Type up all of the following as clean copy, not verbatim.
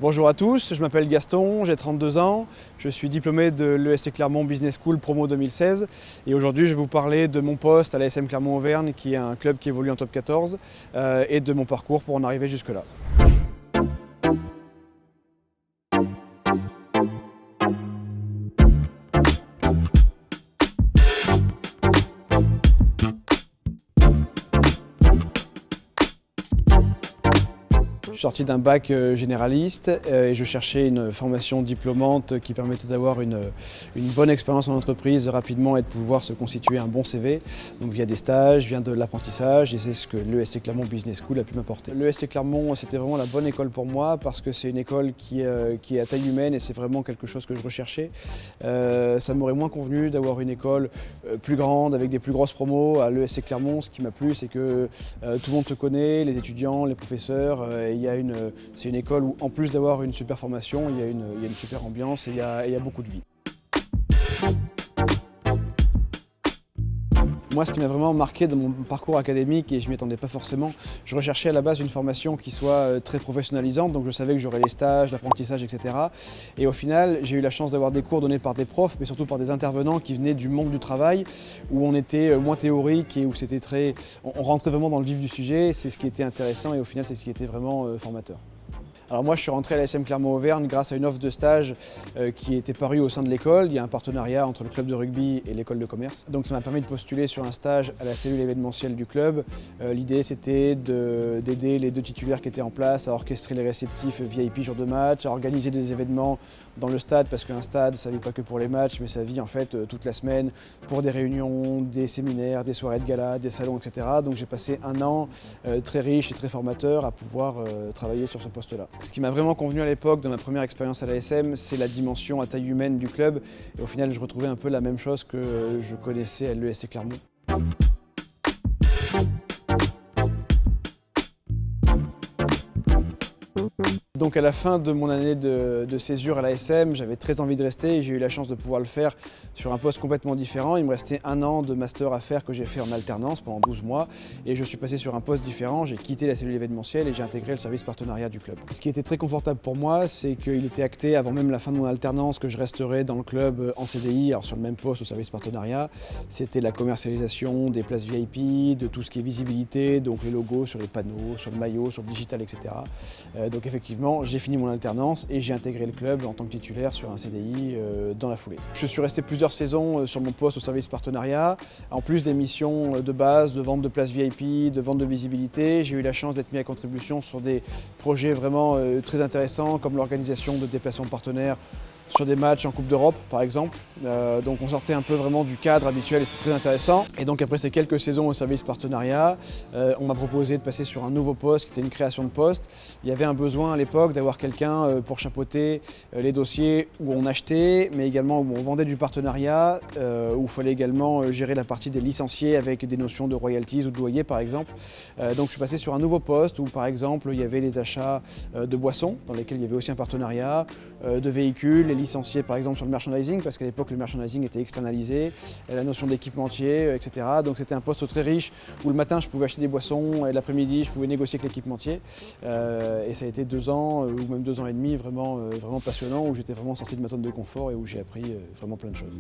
Bonjour à tous, je m'appelle Gaston, j'ai 32 ans, je suis diplômé de l'ESC Clermont Business School Promo 2016 et aujourd'hui je vais vous parler de mon poste à l'ASM Clermont-Auvergne qui est un club qui évolue en top 14 et de mon parcours pour en arriver jusque là. Je suis sorti d'un bac généraliste et je cherchais une formation diplômante qui permettait d'avoir une bonne expérience en entreprise rapidement et de pouvoir se constituer un bon CV, donc via des stages, via de l'apprentissage, et c'est ce que l'ESC Clermont Business School a pu m'apporter. L'ESC Clermont, c'était vraiment la bonne école pour moi parce que c'est une école qui est à taille humaine et c'est vraiment quelque chose que je recherchais. Ça m'aurait moins convenu d'avoir une école plus grande avec des plus grosses promos. À l'ESC Clermont, ce qui m'a plu, c'est que tout le monde se connaît, les étudiants, les professeurs. C'est une école où, en plus d'avoir une super formation, il y a une super ambiance et il y a beaucoup de vie. Moi, ce qui m'a vraiment marqué dans mon parcours académique, et je ne m'y attendais pas forcément, je recherchais à la base une formation qui soit très professionnalisante, donc je savais que j'aurais les stages, l'apprentissage, etc. Et au final, j'ai eu la chance d'avoir des cours donnés par des profs, mais surtout par des intervenants qui venaient du monde du travail, où on était moins théorique et où c'était on rentrait vraiment dans le vif du sujet. C'est ce qui était intéressant et au final, c'est ce qui était vraiment formateur. Alors moi je suis rentré à l'ASM Clermont-Auvergne grâce à une offre de stage qui était parue au sein de l'école. Il y a un partenariat entre le club de rugby et l'école de commerce. Donc ça m'a permis de postuler sur un stage à la cellule événementielle du club. L'idée c'était d'aider les deux titulaires qui étaient en place à orchestrer les réceptifs VIP jour de match, à organiser des événements dans le stade, parce qu'un stade ça vit pas que pour les matchs, mais ça vit en fait toute la semaine pour des réunions, des séminaires, des soirées de gala, des salons, etc. Donc j'ai passé un an très riche et très formateur à pouvoir travailler sur ce poste-là. Ce qui m'a vraiment convenu à l'époque de ma première expérience à l'ASM, c'est la dimension à taille humaine du club. Et au final, je retrouvais un peu la même chose que je connaissais à l'ESC Clermont. Donc à la fin de mon année de césure à l'ASM, j'avais très envie de rester et j'ai eu la chance de pouvoir le faire sur un poste complètement différent. Il me restait un an de master à faire que j'ai fait en alternance pendant 12 mois et je suis passé sur un poste différent. J'ai quitté la cellule événementielle et j'ai intégré le service partenariat du club. Ce qui était très confortable pour moi, c'est qu'il était acté avant même la fin de mon alternance que je resterais dans le club en CDI, alors sur le même poste au service partenariat. C'était la commercialisation des places VIP, de tout ce qui est visibilité, donc les logos sur les panneaux, sur le maillot, sur le digital, etc. Donc effectivement, j'ai fini mon alternance et j'ai intégré le club en tant que titulaire sur un CDI dans la foulée. Je suis resté plusieurs saisons sur mon poste au service partenariat, en plus des missions de base, de vente de places VIP, de vente de visibilité. J'ai eu la chance d'être mis à contribution sur des projets vraiment très intéressants comme l'organisation de déplacements partenaires sur des matchs en Coupe d'Europe par exemple. Donc on sortait un peu vraiment du cadre habituel et c'était très intéressant. Et donc après ces quelques saisons au service partenariat, on m'a proposé de passer sur un nouveau poste qui était une création de poste. Il y avait un besoin à l'époque d'avoir quelqu'un pour chapeauter les dossiers où on achetait, mais également où on vendait du partenariat, où il fallait également gérer la partie des licenciés avec des notions de royalties ou de loyer par exemple. Donc je suis passé sur un nouveau poste où par exemple il y avait les achats de boissons dans lesquels il y avait aussi un partenariat, de véhicules, les licenciés par exemple sur le merchandising parce qu'à l'époque le merchandising était externalisé, la notion d'équipementier, etc. Donc c'était un poste très riche où le matin je pouvais acheter des boissons et l'après-midi je pouvais négocier avec l'équipementier. Et ça a été 2 ans ou même 2 ans et demi vraiment passionnant où j'étais vraiment sorti de ma zone de confort et où j'ai appris vraiment plein de choses.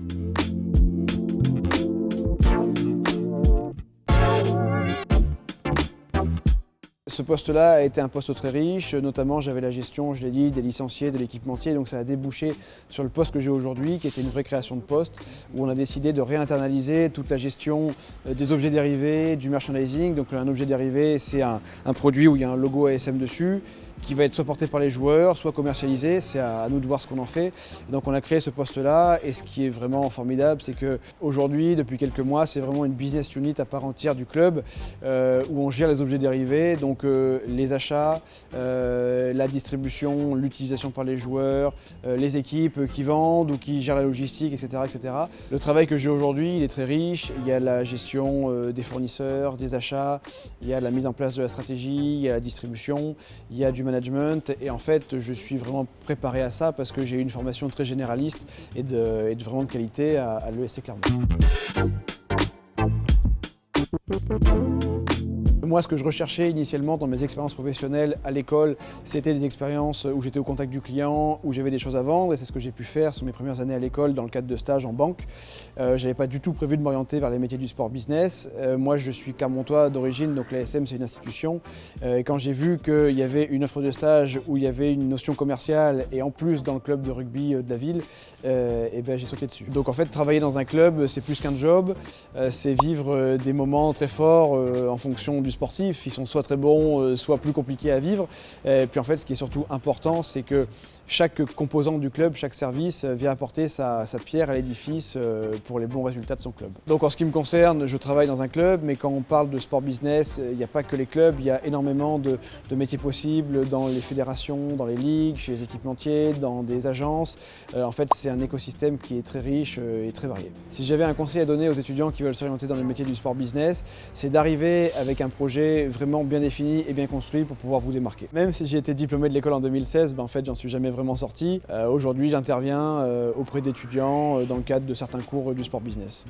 Ce poste-là a été un poste très riche, notamment j'avais la gestion, je l'ai dit, des licenciés, de l'équipementier, donc ça a débouché sur le poste que j'ai aujourd'hui, qui était une vraie création de poste, où on a décidé de réinternaliser toute la gestion des objets dérivés, du merchandising. Donc un objet dérivé, c'est un produit où il y a un logo ASM dessus, qui va être soit porté par les joueurs, soit commercialisé, c'est à nous de voir ce qu'on en fait. Et donc on a créé ce poste-là et ce qui est vraiment formidable, c'est qu'aujourd'hui, depuis quelques mois, c'est vraiment une business unit à part entière du club où on gère les objets dérivés, donc les achats, la distribution, l'utilisation par les joueurs, les équipes qui vendent ou qui gèrent la logistique, etc., etc. Le travail que j'ai aujourd'hui, il est très riche, il y a la gestion des fournisseurs, des achats, il y a la mise en place de la stratégie, il y a la distribution, il y a du management et en fait je suis vraiment préparé à ça parce que j'ai eu une formation très généraliste et de vraiment de qualité à l'ESC Clermont. Moi, ce que je recherchais initialement dans mes expériences professionnelles à l'école, c'était des expériences où j'étais au contact du client, où j'avais des choses à vendre, et c'est ce que j'ai pu faire sur mes premières années à l'école dans le cadre de stages en banque. J'avais pas du tout prévu de m'orienter vers les métiers du sport business. Moi, je suis clermontois d'origine, donc l'ASM c'est une institution. Et quand j'ai vu qu'il y avait une offre de stage où il y avait une notion commerciale et en plus dans le club de rugby de la ville, et ben, j'ai sauté dessus. Donc en fait, travailler dans un club, c'est plus qu'un job, c'est vivre des moments très forts en fonction du sportif. Ils sont soit très bons, soit plus compliqués à vivre. Et puis en fait, ce qui est surtout important, c'est que chaque composant du club, chaque service vient apporter sa pierre à l'édifice pour les bons résultats de son club. Donc en ce qui me concerne, je travaille dans un club, mais quand on parle de sport business, il n'y a pas que les clubs, il y a énormément de métiers possibles dans les fédérations, dans les ligues, chez les équipementiers, dans des agences. En fait, c'est un écosystème qui est très riche et très varié. Si j'avais un conseil à donner aux étudiants qui veulent s'orienter dans les métiers du sport business, c'est d'arriver avec un projet vraiment bien défini et bien construit pour pouvoir vous démarquer. Même si j'ai été diplômé de l'école en 2016, en fait, j'en suis jamais vraiment sorti. Aujourd'hui, j'interviens auprès d'étudiants dans le cadre de certains cours du sport business.